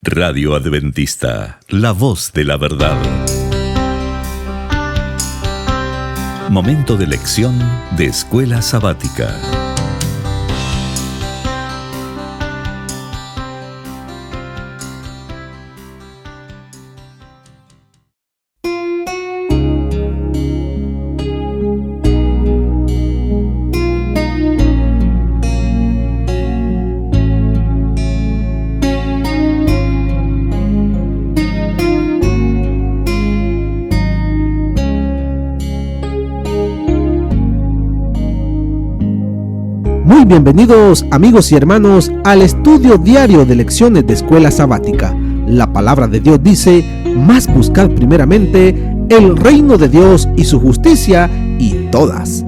Radio Adventista, la voz de la verdad. Momento de lección de Escuela Sabática. Muy bienvenidos amigos y hermanos al estudio diario de lecciones de Escuela Sabática. La palabra de Dios dice: mas buscad primeramente el reino de Dios y su justicia, y todas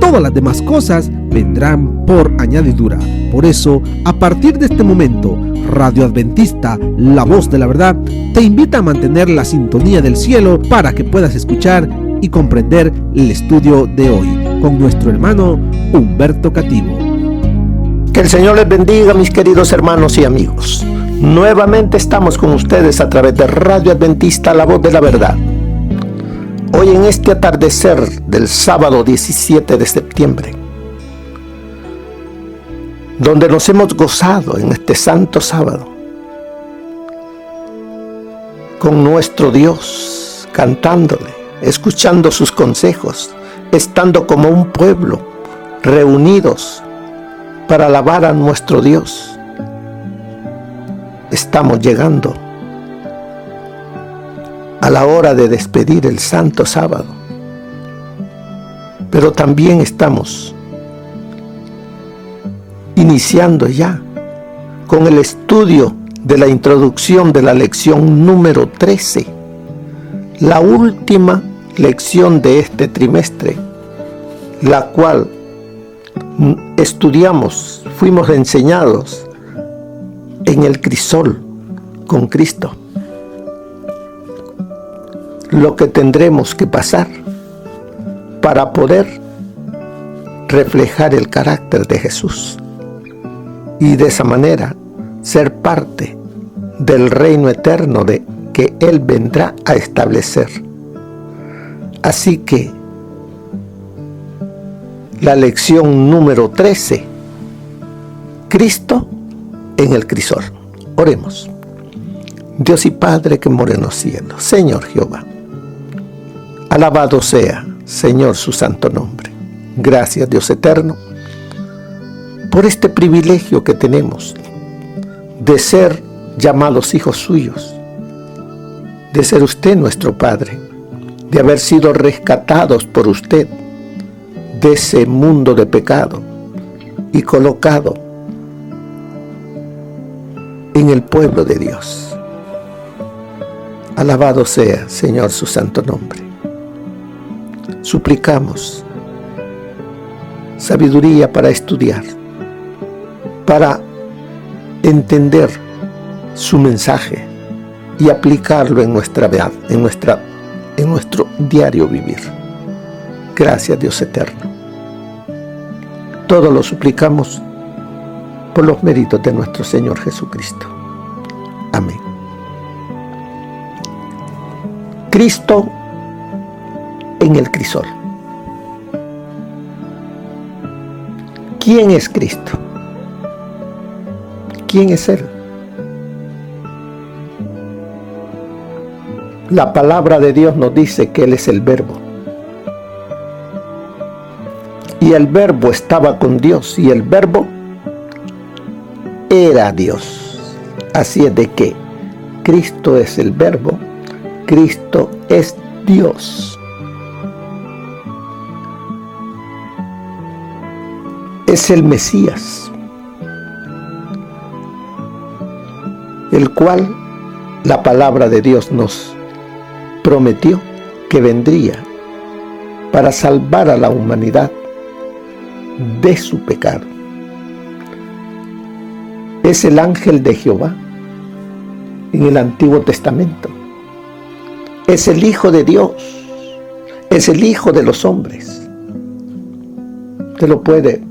las demás cosas vendrán por añadidura. Por eso, a partir de este momento, Radio Adventista, la voz de la verdad, te invita a mantener la sintonía del cielo para que puedas escuchar y comprender el estudio de hoy con nuestro hermano Humberto Cativo. Que el Señor les bendiga, mis queridos hermanos y amigos. Nuevamente estamos con ustedes a través de Radio Adventista, la voz de la verdad. Hoy en este atardecer del sábado 17 de septiembre, donde nos hemos gozado en este santo sábado con nuestro Dios, cantándole, escuchando sus consejos, estando como un pueblo reunidos para alabar a nuestro Dios. Estamos llegando a la hora de despedir el santo sábado, pero también estamos iniciando ya con el estudio de la introducción de la lección número 13, la última lección de este trimestre, la cual estudiamos, fuimos enseñados en el crisol con Cristo, lo que tendremos que pasar para poder reflejar el carácter de Jesús y de esa manera ser parte del reino eterno de que Él vendrá a establecer. Así que la lección número 13, Cristo en el crisol. Oremos. Dios y Padre que mora en los cielos, Señor Jehová, alabado sea, Señor, su santo nombre. Gracias, Dios eterno, por este privilegio que tenemos de ser llamados hijos suyos, de ser usted nuestro Padre, de haber sido rescatados por usted de ese mundo de pecado y colocado en el pueblo de Dios. Alabado sea, Señor, su santo nombre. Suplicamos sabiduría para estudiar, para entender su mensaje y aplicarlo en nuestra vida, en nuestro diario vivir. Gracias, Dios eterno. Todo lo suplicamos por los méritos de nuestro Señor Jesucristo. Amén. Cristo en el crisol. ¿Quién es Cristo? ¿Quién es Él? La palabra de Dios nos dice que Él es el Verbo. Y el Verbo estaba con Dios, y el Verbo era Dios. Así es de que Cristo es el Verbo, Cristo es Dios. Es el Mesías, el cual la palabra de Dios nos prometió que vendría para salvar a la humanidad de su pecado. Es el ángel de Jehová en el Antiguo Testamento. Es el Hijo de Dios, es el Hijo de los hombres. Usted lo puede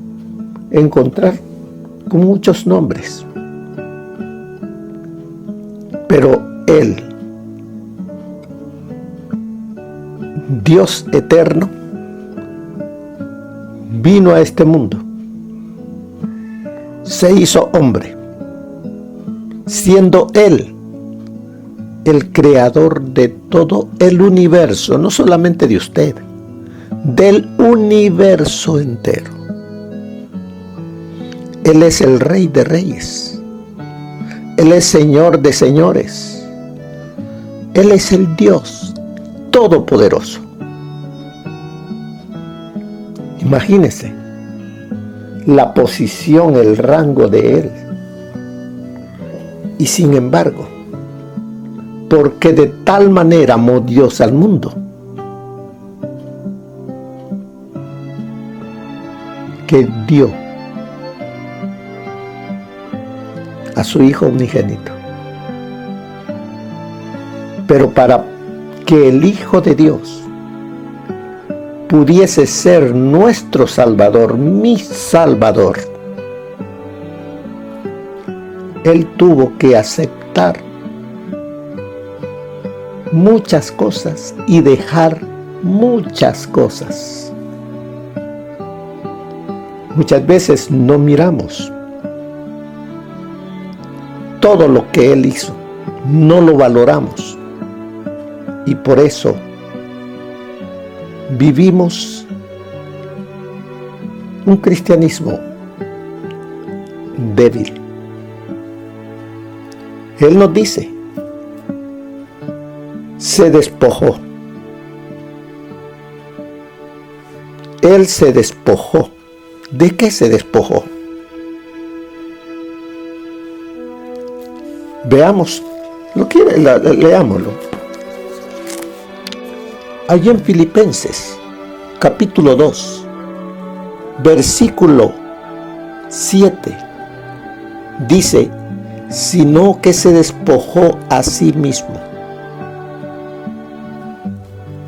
encontrar con muchos nombres. Pero Él, Dios eterno, vino a este mundo, se hizo hombre, siendo Él el creador de todo el universo, no solamente de usted, del universo entero. Él es el Rey de Reyes, Él es Señor de Señores, Él es el Dios Todopoderoso. Imagínese la posición, el rango de Él. Y sin embargo, porque de tal manera amó Dios al mundo, que dio a su Hijo unigénito. Pero para que el Hijo de Dios pudiese ser nuestro Salvador, mi Salvador, Él tuvo que aceptar muchas cosas y dejar muchas cosas. Muchas veces no miramos todo lo que Él hizo, no lo valoramos, y por eso vivimos un cristianismo débil. Él nos dice, se despojó. Él se despojó. ¿De qué se despojó? Veamos, leámoslo. Allí en Filipenses, capítulo 2, versículo 7, dice, sino que se despojó a sí mismo.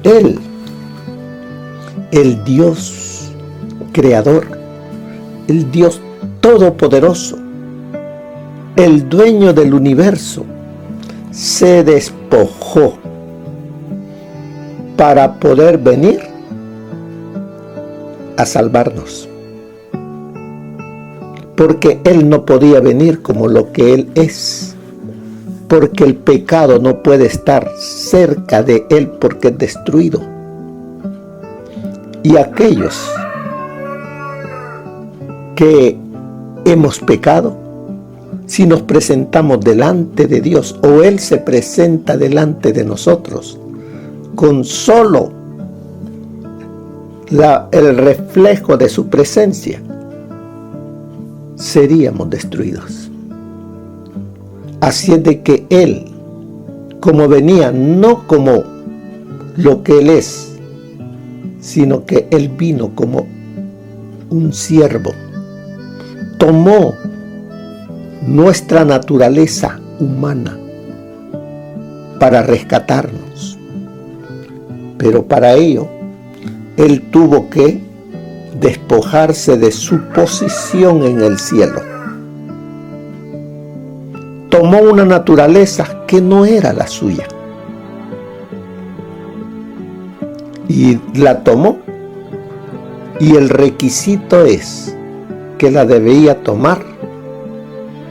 Él, el Dios creador, el Dios todopoderoso, el dueño del universo, se despojó para poder venir a salvarnos. Porque Él no podía venir como lo que Él es. Porque el pecado no puede estar cerca de Él porque es destruido. Y aquellos que hemos pecado, si nos presentamos delante de Dios o Él se presenta delante de nosotros, con solo el reflejo de su presencia, seríamos destruidos. Así es de que Él, como venía, no como lo que Él es, sino que Él vino como un siervo, tomó nuestra naturaleza humana para rescatarnos. Pero para ello, Él tuvo que despojarse de su posición en el cielo. Tomó una naturaleza que no era la suya. Y la tomó. Y el requisito es que la debía tomar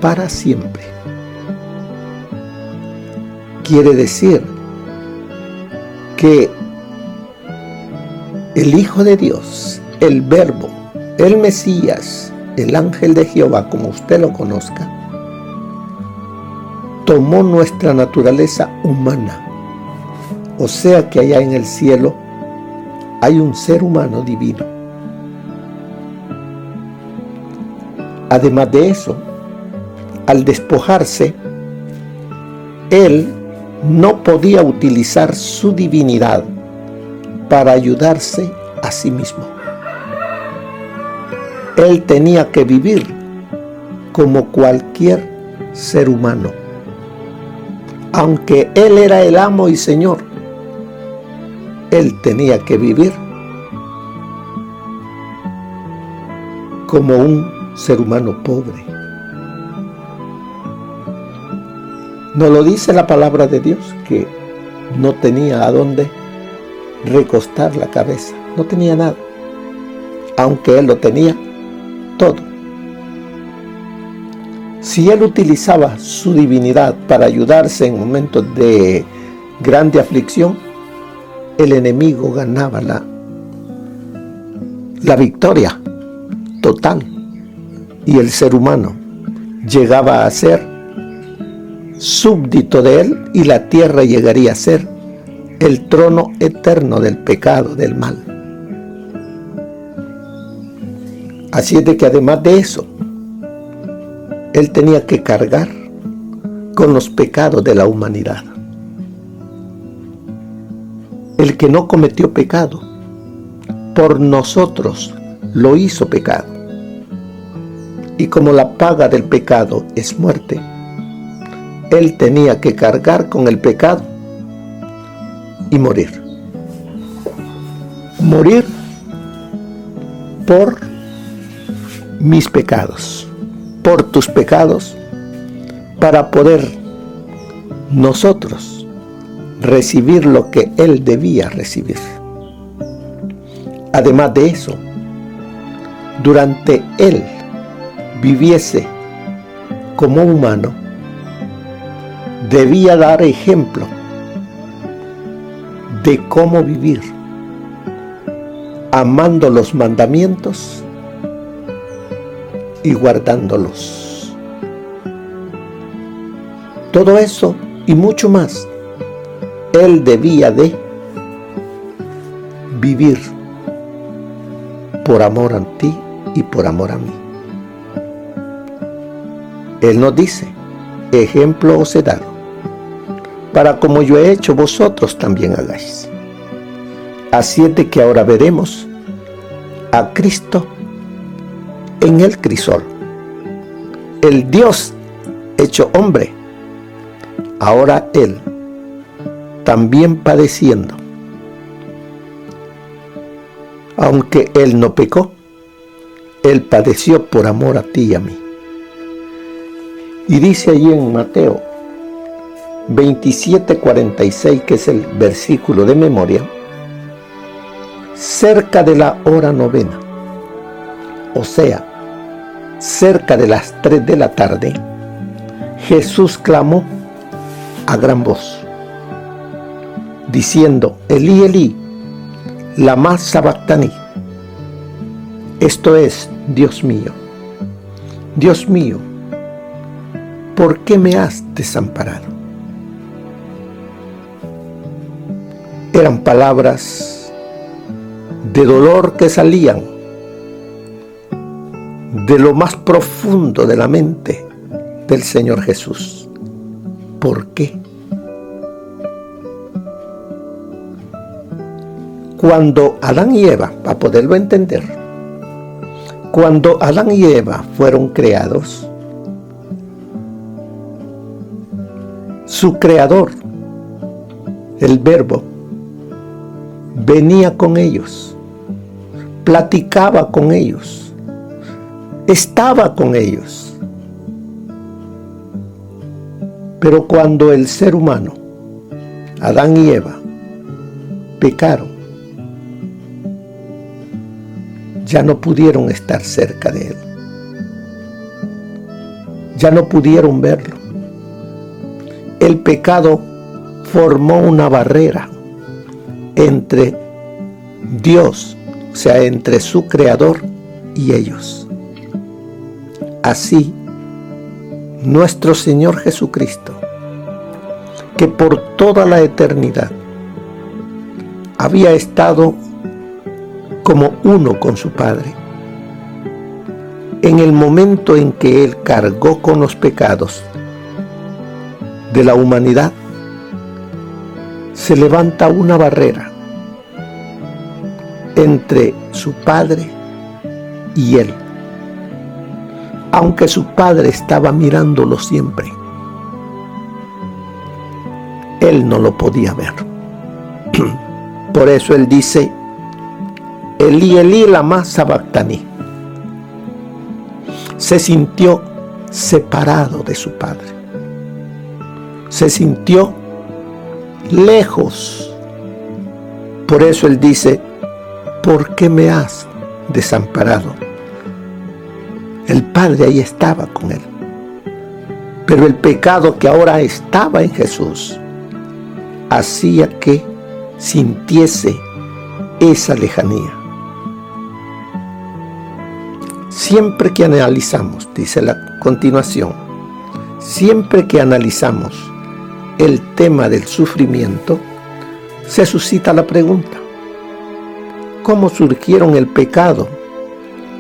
para siempre. Quiere decir que el Hijo de Dios, el Verbo, el Mesías, el ángel de Jehová, como usted lo conozca, tomó nuestra naturaleza humana. O sea que allá en el cielo hay un ser humano divino. Además de eso, al despojarse, Él no podía utilizar su divinidad para ayudarse a sí mismo. Él tenía que vivir como cualquier ser humano. Aunque Él era el amo y Señor, Él tenía que vivir como un ser humano pobre. Nos lo dice la palabra de Dios, que no tenía a dónde recostar la cabeza, no tenía nada, aunque él lo tenía todo. Si él utilizaba su divinidad para ayudarse en momentos de grande aflicción, el enemigo ganaba la victoria total, y el ser humano llegaba a ser súbdito de él, y la tierra llegaría a ser el trono eterno del pecado, del mal. Así es de que además de eso, él tenía que cargar con los pecados de la humanidad. El que no cometió pecado, por nosotros lo hizo pecado. Y como la paga del pecado es muerte, él tenía que cargar con el pecado y morir. Morir por mis pecados, por tus pecados, para poder nosotros recibir lo que él debía recibir. Además de eso, durante él viviese como humano, debía dar ejemplo de cómo vivir, amando los mandamientos y guardándolos. Todo eso y mucho más, él debía de vivir por amor a ti y por amor a mí. Él nos dice: ejemplo os he dado, para como yo he hecho, vosotros también hagáis. Así es de que ahora veremos a Cristo en el crisol, el Dios hecho hombre, ahora él también padeciendo. Aunque él no pecó, él padeció por amor a ti y a mí. Y dice allí en Mateo 27:46, que es el versículo de memoria: cerca de la hora novena, o sea, cerca de las 3 de la tarde, Jesús clamó a gran voz, diciendo: Elí, Elí, lama sabactani. Esto es: Dios mío, ¿por qué me has desamparado? Eran palabras de dolor que salían de lo más profundo de la mente del Señor Jesús. ¿Por qué? Cuando Adán y Eva, para poderlo entender, cuando Adán y Eva fueron creados, su creador, el Verbo, venía con ellos, platicaba con ellos, estaba con ellos. Pero cuando el ser humano, Adán y Eva, pecaron, ya no pudieron estar cerca de él, ya no pudieron verlo. El pecado formó una barrera entre Dios, o sea, entre su creador y ellos. Así, nuestro Señor Jesucristo, que por toda la eternidad había estado como uno con su Padre, en el momento en que Él cargó con los pecados de la humanidad, se levanta una barrera entre su Padre y Él. Aunque su Padre estaba mirándolo siempre, Él no lo podía ver. Por eso Él dice: Elí, Elí, lama sabactani. Se sintió separado de su Padre. se sintió lejos. Por eso él dice, ¿por qué me has desamparado? El Padre ahí estaba con él. Pero el pecado que ahora estaba en Jesús hacía que sintiese esa lejanía. Siempre que analizamos, dice la continuación, siempre que analizamos el tema del sufrimiento, se suscita la pregunta, ¿cómo surgieron el pecado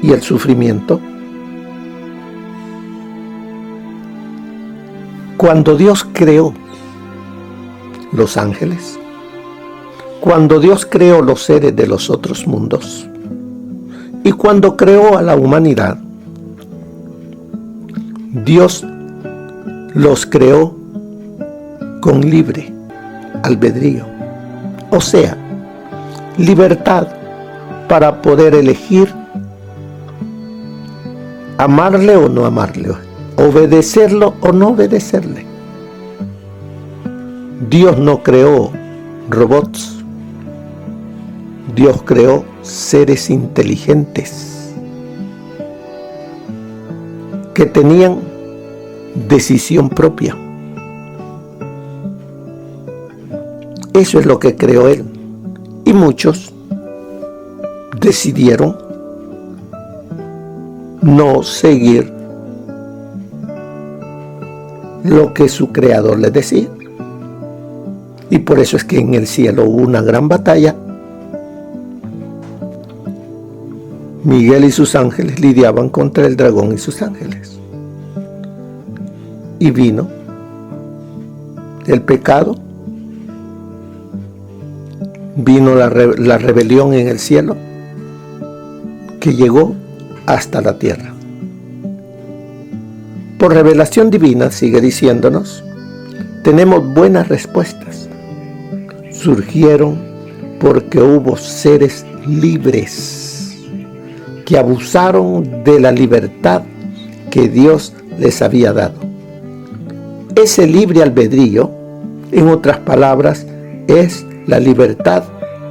y el sufrimiento? Cuando Dios creó los ángeles, cuando Dios creó los seres de los otros mundos y cuando creó a la humanidad, Dios los creó con libre albedrío, o sea, libertad para poder elegir amarle o no amarle, obedecerlo o no obedecerle. Dios no creó robots. Dios creó seres inteligentes que tenían decisión propia. Eso es lo que creó Él. Y muchos decidieron no seguir lo que su creador les decía. Y por eso es que en el cielo hubo una gran batalla. Miguel y sus ángeles lidiaban contra el dragón y sus ángeles. Y vino el pecado, vino la rebelión en el cielo, que llegó hasta la tierra. Por revelación divina, sigue diciéndonos, tenemos buenas respuestas. Surgieron porque hubo seres libres que abusaron de la libertad que Dios les había dado. Ese libre albedrío, en otras palabras, es la libertad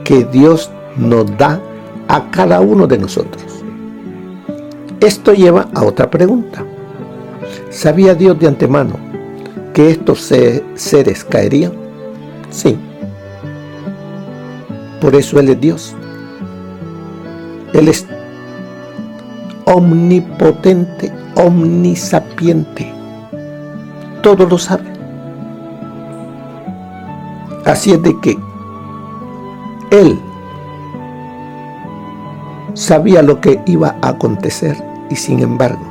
que Dios nos da a cada uno de nosotros. Esto lleva a otra pregunta. ¿Sabía Dios de antemano que estos seres caerían? Sí. Por eso Él es Dios. Él es omnipotente, omnisapiente. Todo lo sabe. Así es de que Él sabía lo que iba a acontecer y sin embargo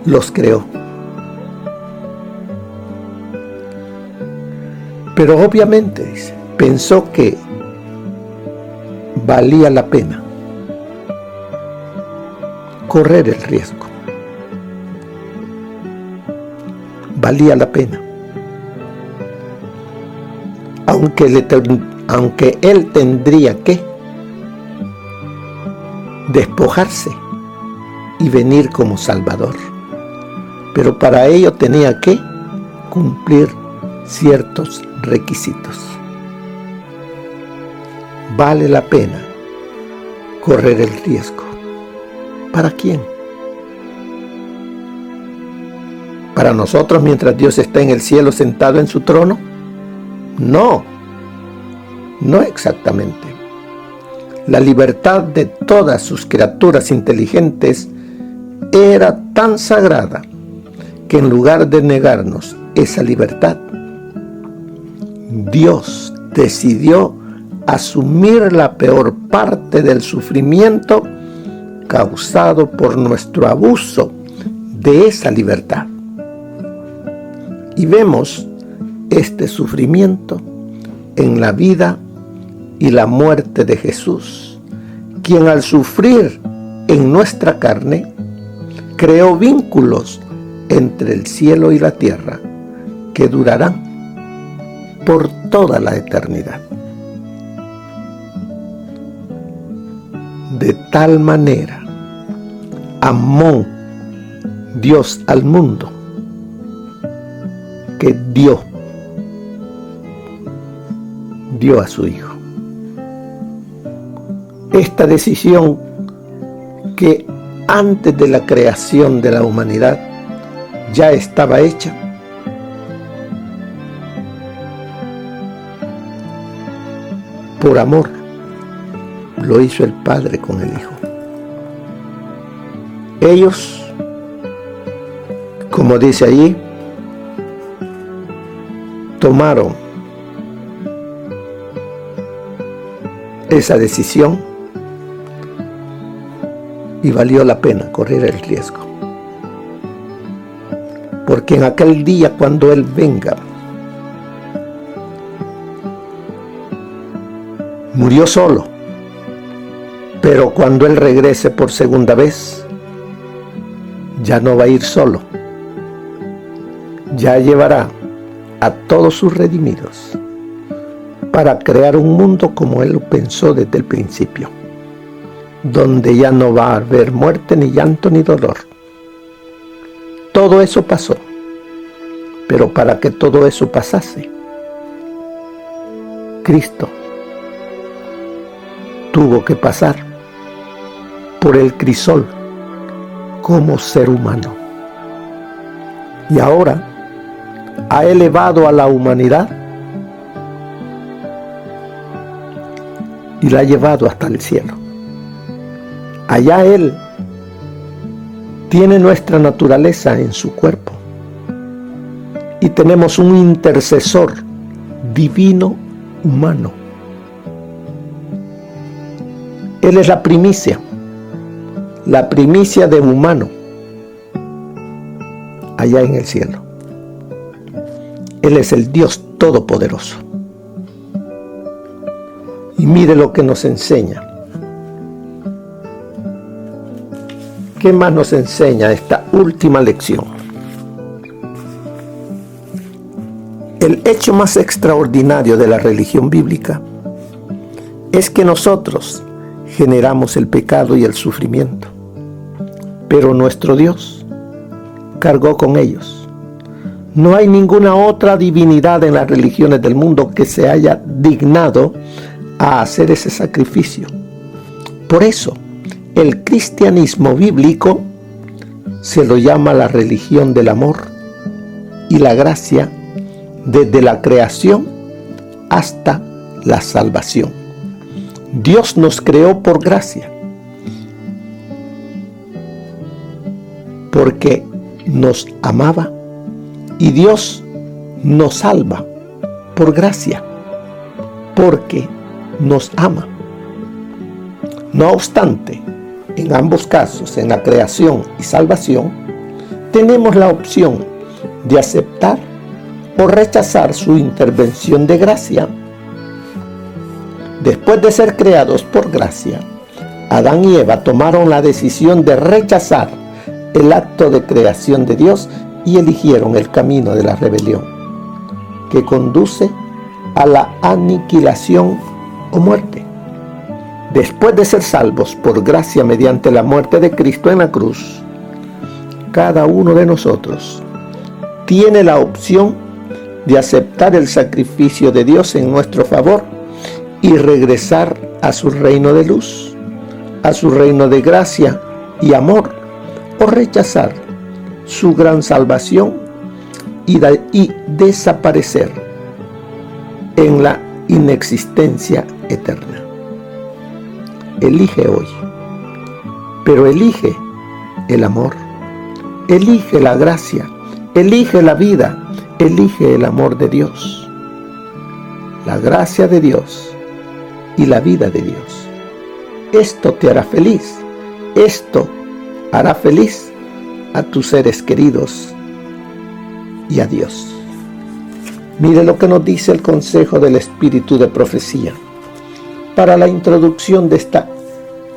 los creó. Pero obviamente, dice, pensó que valía la pena correr el riesgo. Valía la pena. Aunque él tendría que despojarse y venir como Salvador. Pero para ello tenía que cumplir ciertos requisitos. Vale la pena correr el riesgo. ¿Para quién? ¿Para nosotros mientras Dios está en el cielo sentado en su trono? No, no exactamente. La libertad de todas sus criaturas inteligentes era tan sagrada que en lugar de negarnos esa libertad, Dios decidió asumir la peor parte del sufrimiento causado por nuestro abuso de esa libertad. Y vemos este sufrimiento en la vida y la muerte de Jesús, quien al sufrir en nuestra carne, creó vínculos entre el cielo y la tierra que durarán por toda la eternidad. De tal manera amó Dios al mundo porque dio a su Hijo. Esta decisión que antes de la creación de la humanidad ya estaba hecha, por amor lo hizo el Padre con el Hijo. Ellos, como dice allí, tomaron esa decisión y valió la pena correr el riesgo, porque en aquel día cuando Él venga, murió solo, pero cuando Él regrese por segunda vez, ya no va a ir solo, ya llevará a todos sus redimidos para crear un mundo como Él lo pensó desde el principio, donde ya no va a haber muerte, ni llanto, ni dolor. Todo eso pasó, pero para que todo eso pasase, Cristo tuvo que pasar por el crisol como ser humano. Y ahora ha elevado a la humanidad y la ha llevado hasta el cielo. Allá Él tiene nuestra naturaleza en su cuerpo y tenemos un intercesor divino humano. Él es la primicia de humano allá en el cielo. Él es el Dios Todopoderoso. Y mire lo que nos enseña. ¿Qué más nos enseña esta última lección? El hecho más extraordinario de la religión bíblica es que nosotros generamos el pecado y el sufrimiento, pero nuestro Dios cargó con ellos. No hay ninguna otra divinidad en las religiones del mundo que se haya dignado a hacer ese sacrificio. Por eso, el cristianismo bíblico se lo llama la religión del amor y la gracia desde la creación hasta la salvación. Dios nos creó por gracia, porque nos amaba, y Dios nos salva por gracia, porque nos ama. No obstante, en ambos casos, en la creación y salvación, tenemos la opción de aceptar o rechazar su intervención de gracia. Después de ser creados por gracia, Adán y Eva tomaron la decisión de rechazar el acto de creación de Dios y eligieron el camino de la rebelión, que conduce a la aniquilación o muerte. Después de ser salvos por gracia mediante la muerte de Cristo en la cruz, cada uno de nosotros tiene la opción de aceptar el sacrificio de Dios en nuestro favor y regresar a su reino de luz, a su reino de gracia y amor, o rechazar su gran salvación y desaparecer en la inexistencia eterna. Elige hoy, pero elige el amor, elige la gracia, elige la vida, elige el amor de Dios, la gracia de Dios y la vida de Dios. Esto te hará feliz, esto hará feliz a tus seres queridos y a Dios. Mire lo que nos dice el consejo del Espíritu de Profecía para la introducción de esta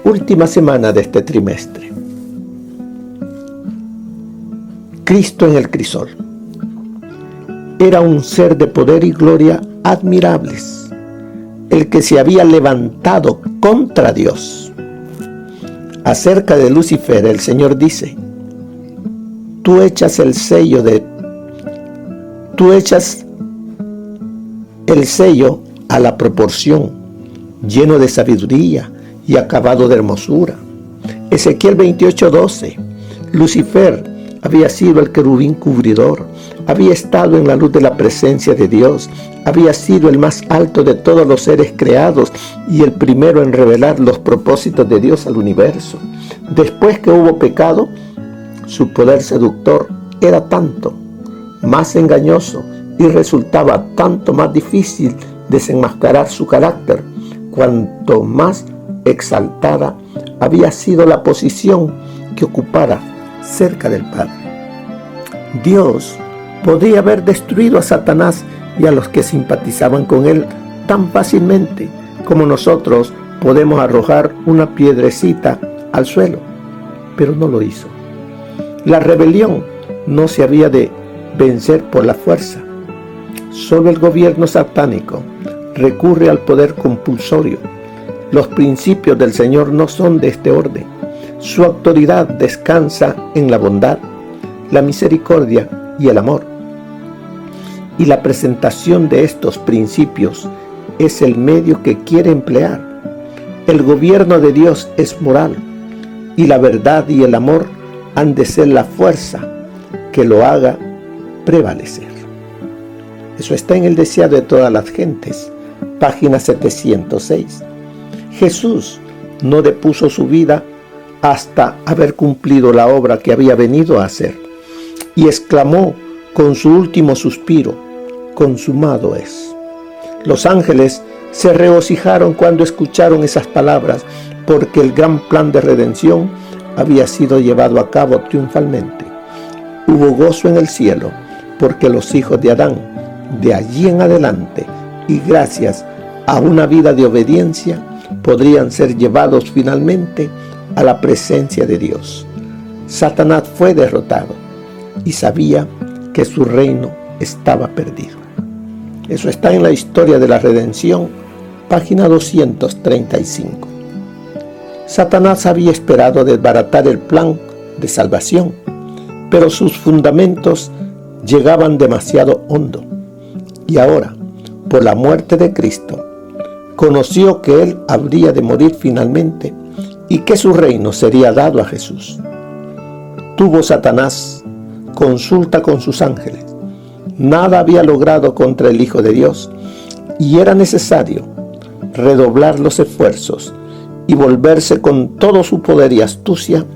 última semana de este trimestre. Cristo en el crisol era un ser de poder y gloria admirables, el que se había levantado contra Dios. Acerca de Lucifer, el Señor dice: tú echas el sello de Tú echas el sello a la proporción, lleno de sabiduría y acabado de hermosura. Ezequiel 28:12. Lucifer había sido el querubín cubridor, había estado en la luz de la presencia de Dios, había sido el más alto de todos los seres creados y el primero en revelar los propósitos de Dios al universo. Después que hubo pecado, su poder seductor era tanto más engañoso y resultaba tanto más difícil desenmascarar su carácter, cuanto más exaltada había sido la posición que ocupara cerca del Padre. Dios podía haber destruido a Satanás y a los que simpatizaban con él tan fácilmente como nosotros podemos arrojar una piedrecita al suelo, pero no lo hizo. La rebelión no se había de vencer por la fuerza. Solo el gobierno satánico recurre al poder compulsorio. Los principios del Señor no son de este orden. Su autoridad descansa en la bondad, la misericordia y el amor. Y la presentación de estos principios es el medio que quiere emplear. El gobierno de Dios es moral y la verdad y el amor han de ser la fuerza que lo haga prevalecer. Eso está en El deseado de todas las gentes, página 706. Jesús no depuso su vida hasta haber cumplido la obra que había venido a hacer, y exclamó con su último suspiro: consumado es. Los ángeles se regocijaron cuando escucharon esas palabras, porque el gran plan de redención había sido llevado a cabo triunfalmente. Hubo gozo en el cielo, porque los hijos de Adán, de allí en adelante, y gracias a una vida de obediencia, podrían ser llevados finalmente a la presencia de Dios. Satanás fue derrotado y sabía que su reino estaba perdido. Eso está en la historia de la redención, página 235. Satanás había esperado desbaratar el plan de salvación, pero sus fundamentos llegaban demasiado hondo. Y ahora, por la muerte de Cristo, conoció que él habría de morir finalmente y que su reino sería dado a Jesús. Tuvo Satanás consulta con sus ángeles. Nada había logrado contra el Hijo de Dios y era necesario redoblar los esfuerzos y volverse con todo su poder y astucia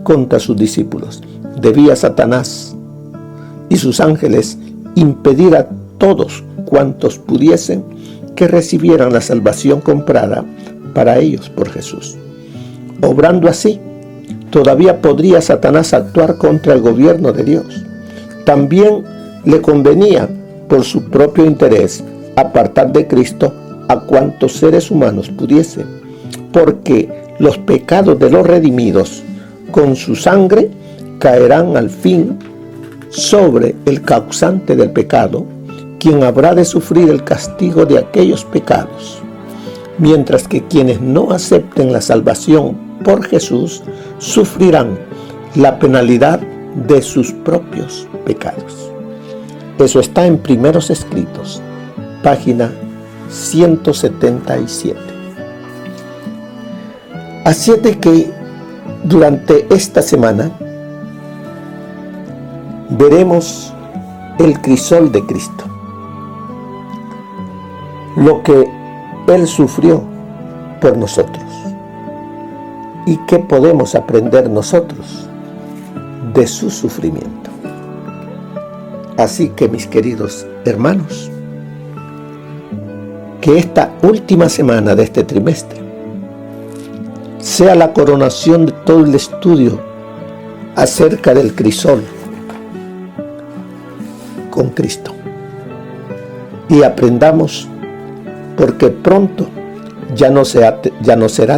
contra sus discípulos. Debía Satanás y sus ángeles impedir a todos cuantos pudiesen que recibieran la salvación comprada para ellos por Jesús. Obrando así, todavía podría Satanás actuar contra el gobierno de Dios. También le convenía, por su propio interés, apartar de Cristo a cuantos seres humanos pudiese, porque los pecados de los redimidos con su sangre caerán al fin sobre el causante del pecado, quien habrá de sufrir el castigo de aquellos pecados, mientras que quienes no acepten la salvación por Jesús sufrirán la penalidad de sus propios pecados. Eso está en Primeros Escritos, página 177. Así es de que durante esta semana veremos el crisol de Cristo, lo que Él sufrió por nosotros y qué podemos aprender nosotros de su sufrimiento. Así que, mis queridos hermanos, que esta última semana de este trimestre sea la coronación de todo el estudio acerca del crisol con Cristo, y aprendamos, porque pronto ya no será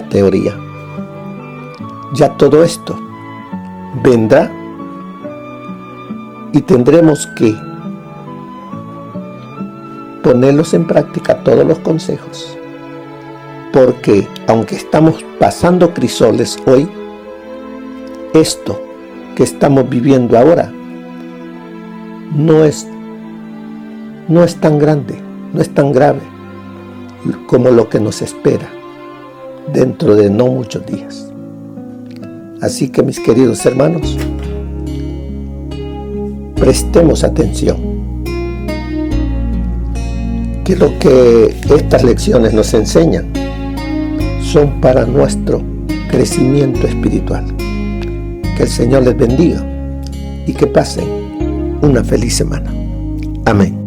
teoría. Ya todo esto vendrá y tendremos que ponerlos en práctica, todos los consejos, porque aunque estamos pasando crisoles hoy, esto que estamos viviendo ahora no es no es tan grande, no es tan grave como lo que nos espera dentro de no muchos días. Así que, mis queridos hermanos, prestemos atención, que lo que estas lecciones nos enseñan son para nuestro crecimiento espiritual. Que el Señor les bendiga y que pasen una feliz semana. Amén.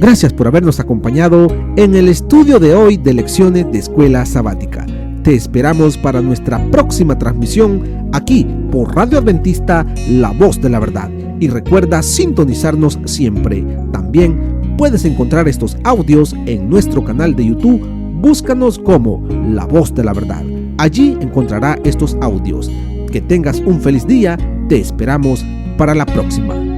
Gracias por habernos acompañado en el estudio de hoy de Lecciones de Escuela Sabática. Te esperamos para nuestra próxima transmisión aquí por Radio Adventista, La Voz de la Verdad. Y recuerda sintonizarnos siempre. También puedes encontrar estos audios en nuestro canal de YouTube. Búscanos como La Voz de la Verdad. Allí encontrará estos audios. Que tengas un feliz día. Te esperamos para la próxima.